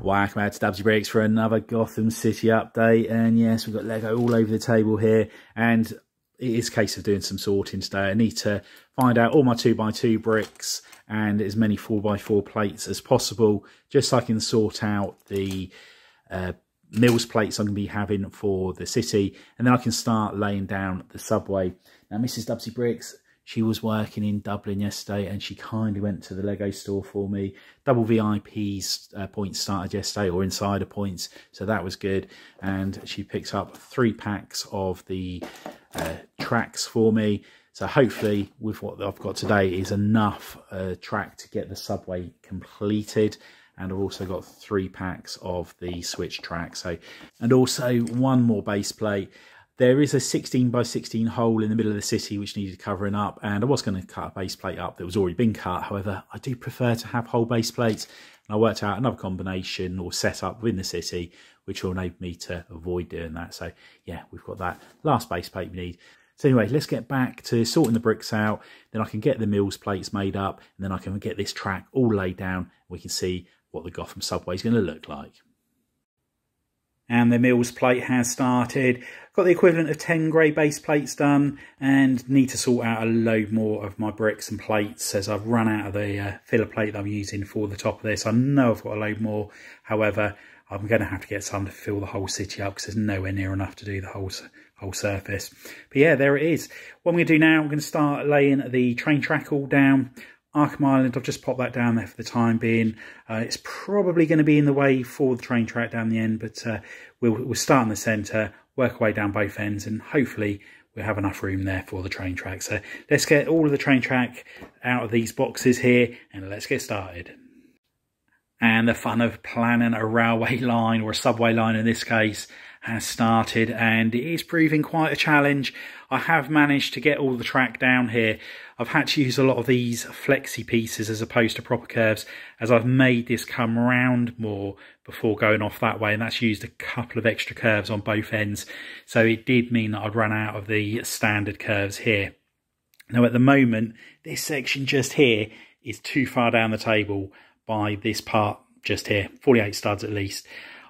Welcome out to Dubbzi Bricks for another Gotham City update. And yes, we've got Lego all over the table here, and it is a case of doing some sorting today. I need to find out all my 2x2 bricks and as many 4x4 plates as possible, just so I can sort out the Mills plates I'm going to be having for the city, and then I can start laying down the subway. Now, Mrs. Dubbzi Bricks, she was working in Dublin yesterday, and she kindly went to the Lego store for me. Double VIP's points started yesterday, or insider points, so that was good. And she picks up 3 packs of the tracks for me. So hopefully, with what I've got today, is enough track to get the subway completed. And I've also got 3 packs of the switch track. So, and also 1 more base plate. There is a 16x16 hole in the middle of the city which needed covering up, and I was going to cut a base plate up that was already been cut. However, I do prefer to have whole base plates, and I worked out another combination or setup within the city which will enable me to avoid doing that. So yeah, we've got that last base plate we need. So anyway, let's get back to sorting the bricks out, then I can get the Mills plates made up, and then I can get this track all laid down, and we can see what the Gotham Subway is going to look like. And the Mills plate has started. Got the equivalent of 10 grey base plates done, and need to sort out a load more of my bricks and plates as I've run out of the filler plate that I'm using for the top of this. I know I've got a load more, however, I'm going to have to get some to fill the whole city up because there's nowhere near enough to do the whole surface. But yeah, there it is. What I'm going to do now, I'm going to start laying the train track all down. Arkham Island, I've just popped that down there for the time being. It's probably going to be in the way for the train track down the end, but we'll start in the centre, work our way down both ends, and hopefully we'll have enough room there for the train track. So let's get all of the train track out of these boxes here, and let's get started. And the fun of planning a railway line, or a subway line in this case, has started, and it is proving quite a challenge. I have managed to get all the track down here. I've had to use a lot of these flexi pieces as opposed to proper curves, as I've made this come round more before going off that way, and that's used a couple of extra curves on both ends. So it did mean that I'd run out of the standard curves here. Now at the moment, this section just here is too far down the table by this part just here, 48 studs at least.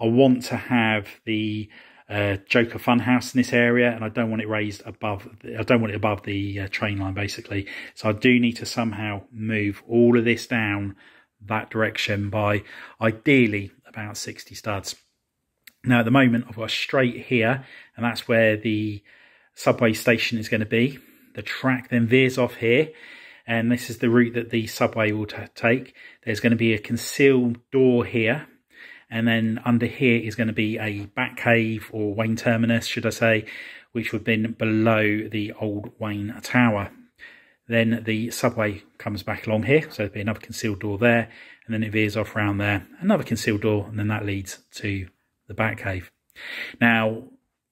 I want to have the Joker Funhouse in this area, and I don't want it raised above. I don't want it above the train line, basically. So I do need to somehow move all of this down that direction by ideally about 60 studs. Now at the moment, I've got a straight here, and that's where the subway station is going to be. The track then veers off here, and this is the route that the subway will take. There's going to be a concealed door here. And then under here is going to be a Batcave, or Wayne Terminus, should I say, which would have been below the old Wayne Tower. Then the subway comes back along here, so there'll be another concealed door there, and then it veers off around there, another concealed door, and then that leads to the Batcave. Now,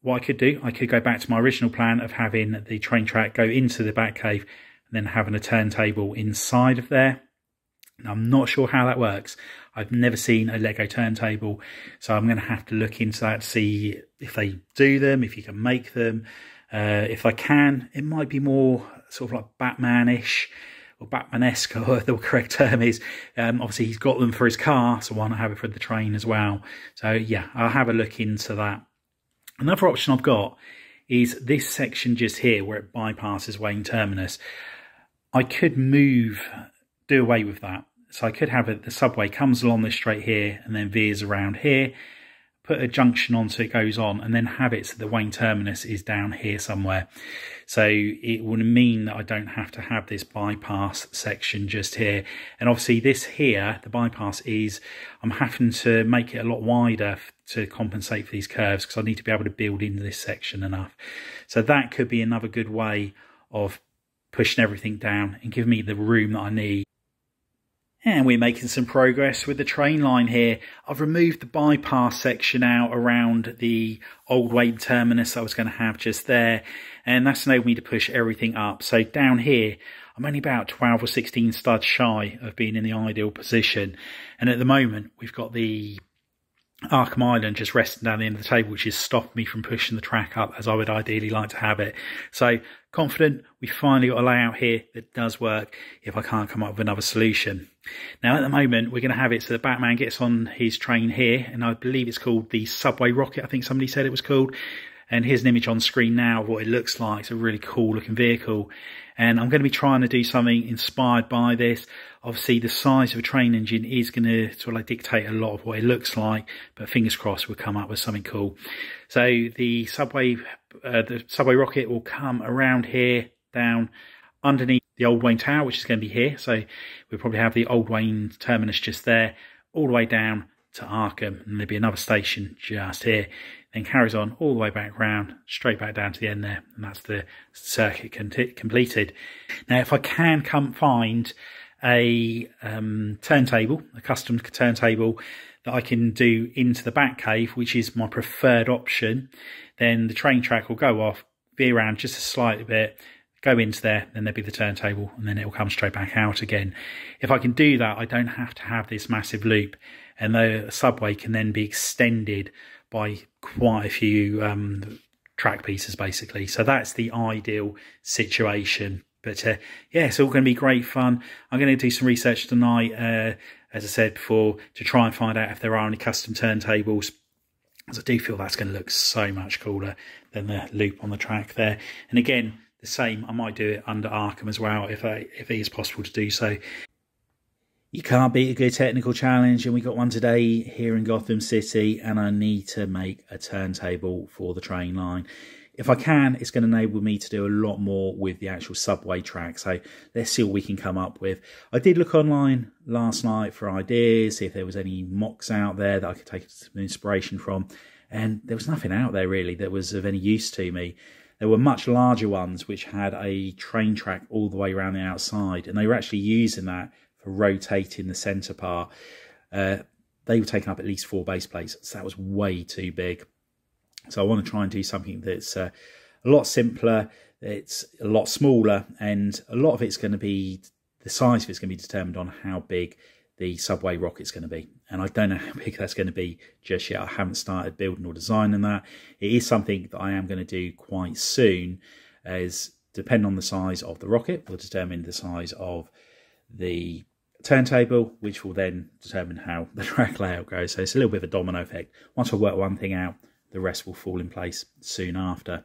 what I could do, I could go back to my original plan of having the train track go into the Batcave, and then having a turntable inside of there. Now, I'm not sure how that works. I've never seen a Lego turntable, so I'm going to have to look into that to see if they do them, if you can make them. If I can, it might be more sort of like Batman-ish, or Batman-esque, or the correct term is. Obviously, he's got them for his car, so why not have it for the train as well? So yeah, I'll have a look into that. Another option I've got is this section just here, where it bypasses Wayne Terminus. I could do away with that. So I could have it, the subway comes along this straight here and then veers around here, put a junction on so it goes on, and then have it so the Wayne Terminus is down here somewhere. So it would mean that I don't have to have this bypass section just here. And obviously this here, the bypass is, I'm having to make it a lot wider to compensate for these curves, because I need to be able to build into this section enough. So that could be another good way of pushing everything down and giving me the room that I need. And we're making some progress with the train line here. I've removed the bypass section out around the old Wayne Terminus I was going to have just there, and that's enabled me to push everything up. So down here, I'm only about 12 or 16 studs shy of being in the ideal position. And at the moment, we've got the Arkham Island just resting down the end of the table, which has stopped me from pushing the track up as I would ideally like to have it. So confident we finally got a layout here that does work if I can't come up with another solution. Now at the moment we're going to have it so the Batman gets on his train here, and I believe it's called the Subway Rocket, I think somebody said it was called. And here's an image on screen now of what it looks like. It's a really cool looking vehicle. And I'm going to be trying to do something inspired by this. Obviously, the size of a train engine is going to sort of like dictate a lot of what it looks like. But fingers crossed we'll come up with something cool. So the subway rocket will come around here, down underneath the Old Wayne Tower, which is going to be here. So we'll probably have the Old Wayne terminus just there, all the way down to Arkham, and there'll be another station just here, then carries on all the way back round, straight back down to the end there, and that's the circuit completed. Now if I can find a turntable, a custom turntable that I can do into the Batcave, which is my preferred option, then the train track will go off, veer around just a slight bit, go into there, then there'll be the turntable, and then it will come straight back out again. If I can do that, I don't have to have this massive loop, and the subway can then be extended by quite a few track pieces basically. So that's the ideal situation. But yeah, it's all going to be great fun. I'm going to do some research tonight, as I said before, to try and find out if there are any custom turntables, because I do feel that's going to look so much cooler than the loop on the track there. And again, the same, I might do it under Arkham as well if it is possible to do so. You can't beat a good technical challenge, and we got one today here in Gotham City, and I need to make a turntable for the train line. If I can, it's going to enable me to do a lot more with the actual subway track, so let's see what we can come up with. I did look online last night for ideas, see if there was any mocks out there that I could take some inspiration from, and there was nothing out there really that was of any use to me. There were much larger ones which had a train track all the way around the outside, and they were actually using that for rotating the centre part. They were taking up at least 4 base plates, so that was way too big. So I want to try and do something that's a lot simpler, it's a lot smaller, and a lot of it's going to be, the size of it's going to be determined on how big the subway rocket's going to be. And I don't know how big that's going to be just yet. I haven't started building or designing that. It is something that I am going to do quite soon, as depending on the size of the rocket will determine the size of the turntable, which will then determine how the track layout goes. So it's a little bit of a domino effect. Once I work one thing out, the rest will fall in place soon after.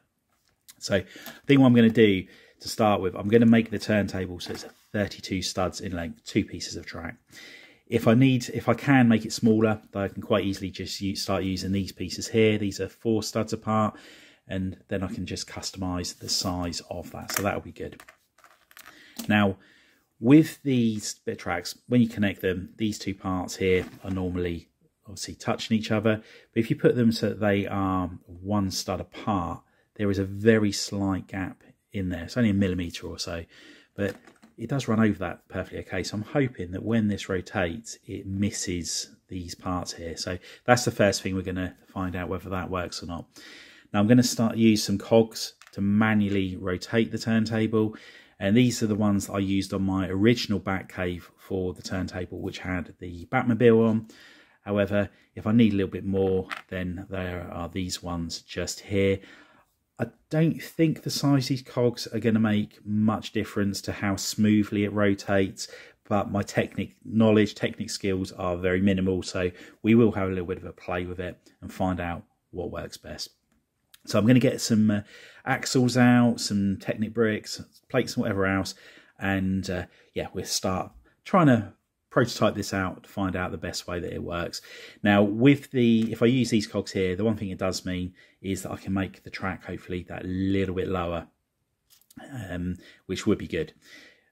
So I think what I'm going to do to start with, I'm going to make the turntable so it's 32 studs in length, 2 pieces of track. If I can make it smaller, I can quite easily just start using these pieces here. These are 4 studs apart, and then I can just customize the size of that. So that'll be good. Now, with these bit tracks, when you connect them, these 2 parts here are normally obviously touching each other. But if you put them so that they are 1 stud apart, there is a very slight gap in there. It's only a millimetre or so, but it does run over that perfectly okay. So I'm hoping that when this rotates, it misses these parts here. So that's the first thing we're going to find out, whether that works or not. Now I'm going to use some cogs to manually rotate the turntable. And these are the ones that I used on my original Batcave for the turntable, which had the Batmobile on. However, if I need a little bit more, then there are these ones just here. I don't think the size of these cogs are going to make much difference to how smoothly it rotates, but my technique skills are very minimal, so we will have a little bit of a play with it and find out what works best. So I'm going to get some axles out, some Dubbzi Bricks, plates and whatever else, and yeah, we'll start trying to prototype this out to find out the best way that it works. Now, if I use these cogs here, the one thing it does mean is that I can make the track hopefully that little bit lower, which would be good.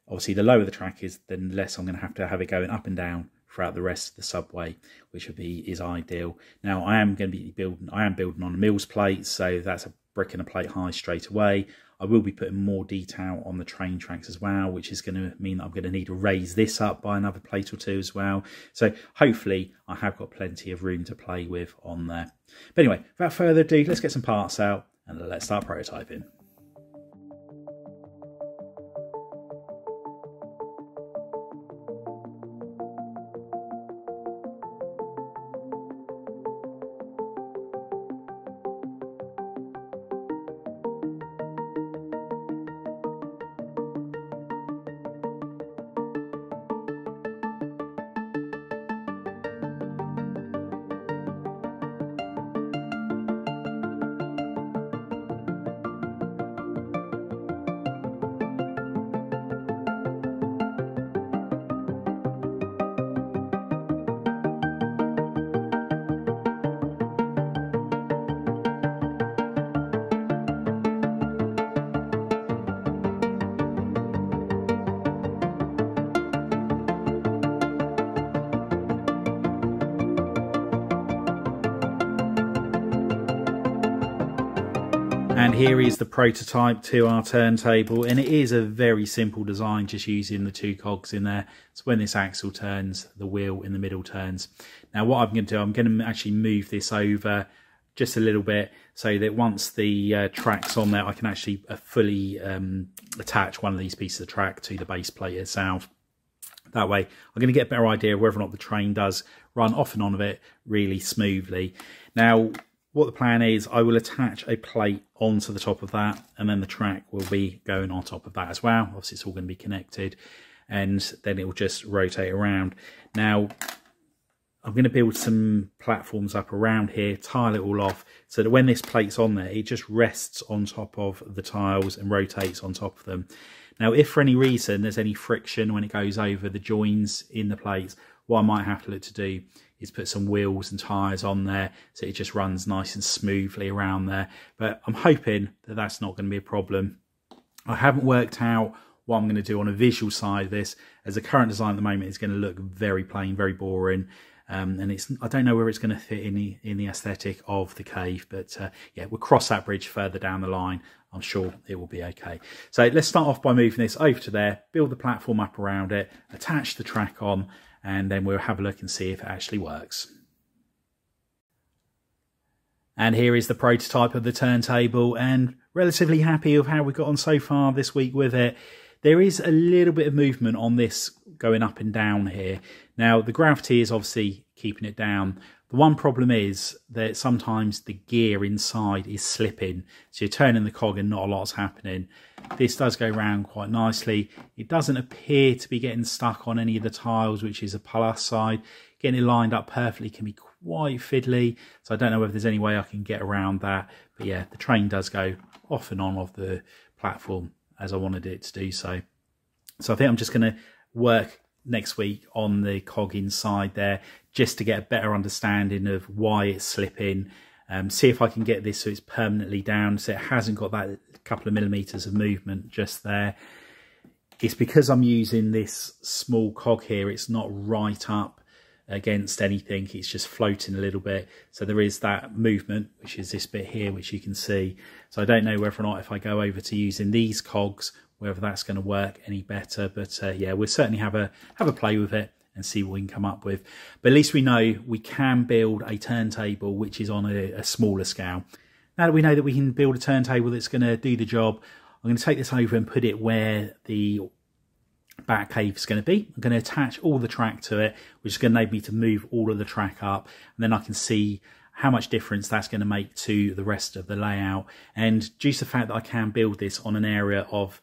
Obviously, the lower the track is, the less I'm going to have it going up and down throughout the rest of the subway, which is ideal. Now, I am building on a Mills plate, so that's a brick and a plate high straight away. I will be putting more detail on the train tracks as well, which is going to mean that I'm going to need to raise this up by another plate or 2 as well. So hopefully I have got plenty of room to play with on there. But anyway, without further ado, let's get some parts out and let's start prototyping. And here is the prototype to our turntable, and it is a very simple design, just using the 2 cogs in there. So when this axle turns, the wheel in the middle turns. Now what I'm going to do, I'm going to actually move this over just a little bit so that once the track's on there, I can actually fully attach one of these pieces of track to the base plate itself. That way I'm going to get a better idea of whether or not the train does run off and on of it really smoothly. Now what the plan is, I will attach a plate onto the top of that, and then the track will be going on top of that as well. Obviously it's all going to be connected, and then it will just rotate around. Now I'm going to build some platforms up around here, tile it all off, so that when this plate's on there, it just rests on top of the tiles and rotates on top of them. Now if for any reason there's any friction when it goes over the joins in the plates, what I might have to look to do is put some wheels and tyres on there so it just runs nice and smoothly around there. But I'm hoping that that's not going to be a problem. I haven't worked out what I'm going to do on a visual side of this, as the current design at the moment is going to look very plain, very boring. And I don't know where it's going to fit in the aesthetic of the cave, but yeah, we'll cross that bridge further down the line. I'm sure it will be okay. So let's start off by moving this over to there, build the platform up around it, attach the track on, and then we'll have a look and see if it actually works. And here is the prototype of the turntable, and relatively happy with how we've got on so far this week with it. There is a little bit of movement on this going up and down here. Now the gravity is obviously keeping it down. The one problem is that sometimes the gear inside is slipping, so you're turning the cog and not a lot's happening. This does go round quite nicely. It doesn't appear to be getting stuck on any of the tiles, which is a plus side. Getting it lined up perfectly can be quite fiddly, so I don't know whether there's any way I can get around that. But yeah, the train does go off and on of the platform as I wanted it to do so. So I think I'm just going to work next week on the cog inside there, just to get a better understanding of why it's slipping. See if I can get this so it's permanently down, so it hasn't got that couple of millimeters of movement just there. It's because I'm using this small cog here, it's not right up against anything, it's just floating a little bit, so there is that movement, which is this bit here, which you can see. So I don't know whether or not if I go over to using these cogs, whether that's going to work any better, but yeah, we'll certainly have a play with it and see what we can come up with. But at least we know we can build a turntable which is on a smaller scale. Now that we know that we can build a turntable that's going to do the job, I'm going to take this over and put it where the Batcave is going to be. I'm going to attach all the track to it, which is going to enable me to move all of the track up, and then I can see how much difference that's going to make to the rest of the layout. And due to the fact that I can build this on an area of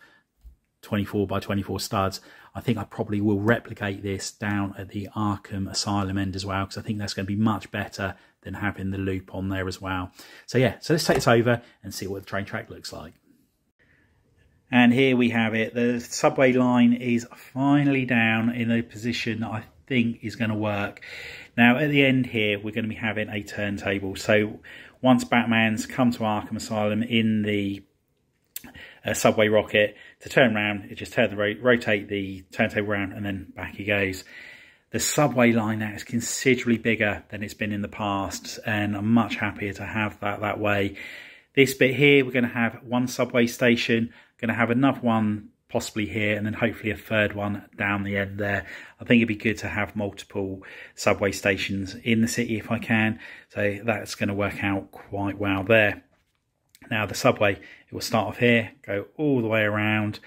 24 by 24 studs, I think I probably will replicate this down at the Arkham Asylum end as well, because I think that's going to be much better than having the loop on there as well. So yeah, so let's take this over and see what the train track looks like. And here we have it. The subway line is finally down in a position that I think is going to work. Now at the end here, we're going to be having a turntable. So once Batman's come to Arkham Asylum in the subway rocket, to turn around, it just rotate the turntable around, and then back he goes. The subway line now is considerably bigger than it's been in the past, and I'm much happier to have that way. This bit here, we're going to have one subway station, going to have another one possibly here, and then hopefully a third one down the end there. I think it'd be good to have multiple subway stations in the city if I can, so that's going to work out quite well there. Now the subway, it will start off here, go all the way around,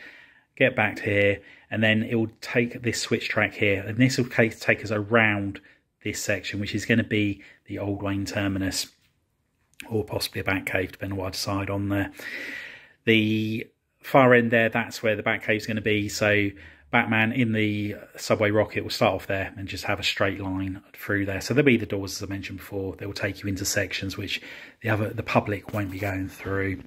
get back to here, and then it will take this switch track here, and this will take us around this section, which is going to be the Old Wayne Terminus, or possibly a Batcave, depending on what I decide on there. The far end there, that's where the Batcave is going to be, so Batman in the subway rocket will start off there and just have a straight line through there. So there'll be the doors, as I mentioned before. They will take you into sections which the public won't be going through.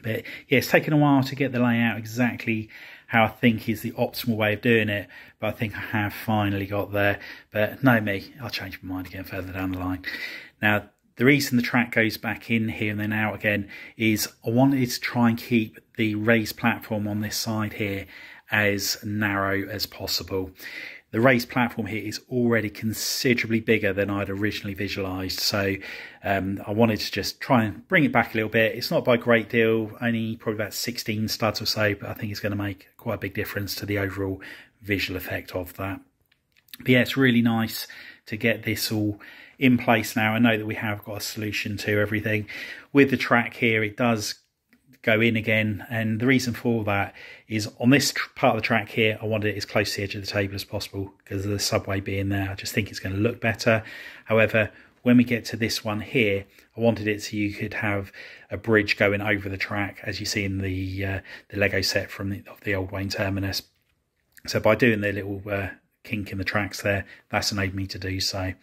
But yeah, it's taken a while to get the layout exactly how I think is the optimal way of doing it, but I think I have finally got there. But no me, I'll change my mind again further down the line. Now the reason the track goes back in here and then out again is I wanted to try and keep the raised platform on this side here as narrow as possible. The raised platform here is already considerably bigger than I'd originally visualised, so I wanted to just try and bring it back a little bit. It's not by a great deal, only probably about 16 studs or so, but I think it's going to make quite a big difference to the overall visual effect of that. But yeah, it's really nice to get this all in place now. I know that we have got a solution to everything. With the track here, it does go in again, and the reason for that is on this part of the track here, I wanted it as close to the edge of the table as possible because of the subway being there. I just think it's going to look better. However, when we get to this one here, I wanted it so you could have a bridge going over the track, as you see in the Lego set from the old Wayne Terminus. So by doing the little kink in the tracks there, that's enabled me to do so.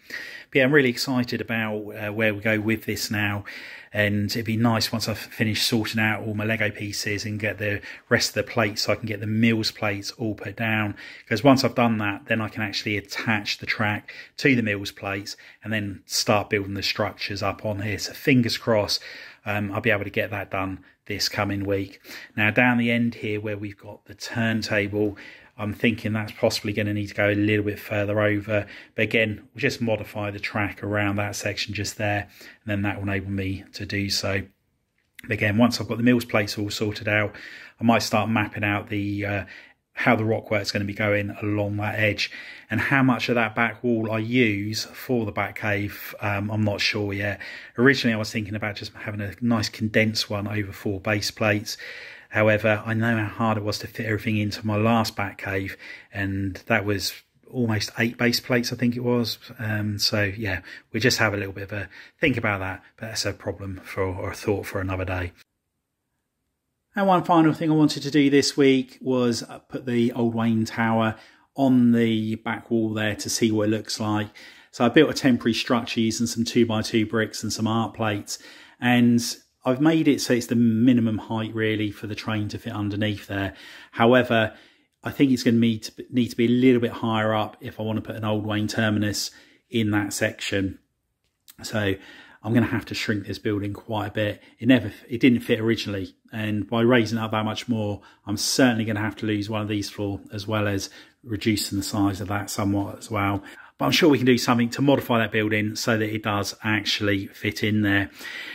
But yeah, I'm really excited about where we go with this now, and it'd be nice once I've finished sorting out all my Lego pieces and get the rest of the plates, so I can get the Mills plates all put down, because once I've done that, then I can actually attach the track to the Mills plates and then start building the structures up on here. So fingers crossed I'll be able to get that done this coming week. Now down the end here where we've got the turntable, I'm thinking that's possibly going to need to go a little bit further over. But again, we'll just modify the track around that section just there, and then that will enable me to do so. But again, once I've got the Mills plates all sorted out, I might start mapping out the how the rockwork's going to be going along that edge, and how much of that back wall I use for the Batcave, I'm not sure yet. Originally I was thinking about just having a nice condensed one over 4 base plates. However, I know how hard it was to fit everything into my last Batcave, and that was almost 8 base plates, I think it was. So yeah, we just have a little bit of a think about that, but that's a problem or a thought for another day. And one final thing I wanted to do this week was put the old Wayne Tower on the back wall there to see what it looks like. So I built a temporary structure using some 2x2 bricks and some art plates, and I've made it so it's the minimum height really for the train to fit underneath there. However, I think it's going to need to be a little bit higher up if I want to put an old Wayne Terminus in that section. So I'm going to have to shrink this building quite a bit. It didn't fit originally, and by raising it up that much more, I'm certainly going to have to lose one of these 4, as well as reducing the size of that somewhat as well. But I'm sure we can do something to modify that building so that it does actually fit in there.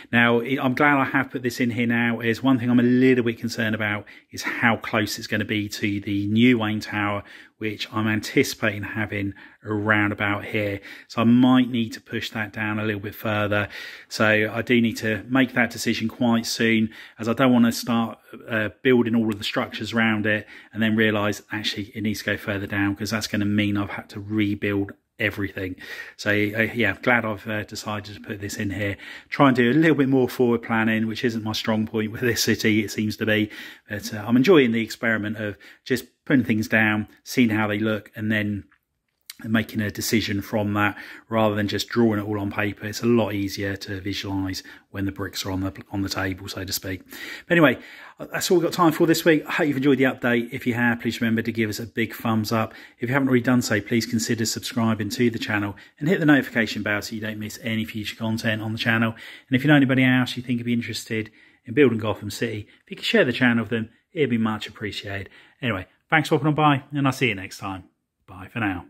Now, I'm glad I have put this in here now. Is one thing I'm a little bit concerned about is how close it's going to be to the new Wayne Tower, which I'm anticipating having around about here. So I might need to push that down a little bit further. So I do need to make that decision quite soon, as I don't want to start building all of the structures around it and then realise actually it needs to go further down, because that's going to mean I've had to rebuild everything. So yeah, glad I've decided to put this in here. Try and do a little bit more forward planning, which isn't my strong point with this city, it seems to be. But I'm enjoying the experiment of just putting things down, seeing how they look, and then making a decision from that, rather than just drawing it all on paper. It's a lot easier to visualise when the bricks are on the table, so to speak. But anyway, that's all we've got time for this week. I hope you've enjoyed the update. If you have, please remember to give us a big thumbs up. If you haven't already done so, please consider subscribing to the channel and hit the notification bell so you don't miss any future content on the channel. And if you know anybody else you think would be interested in building Gotham City, if you could share the channel with them, it'd be much appreciated. Anyway, thanks for popping on by, and I'll see you next time. Bye for now.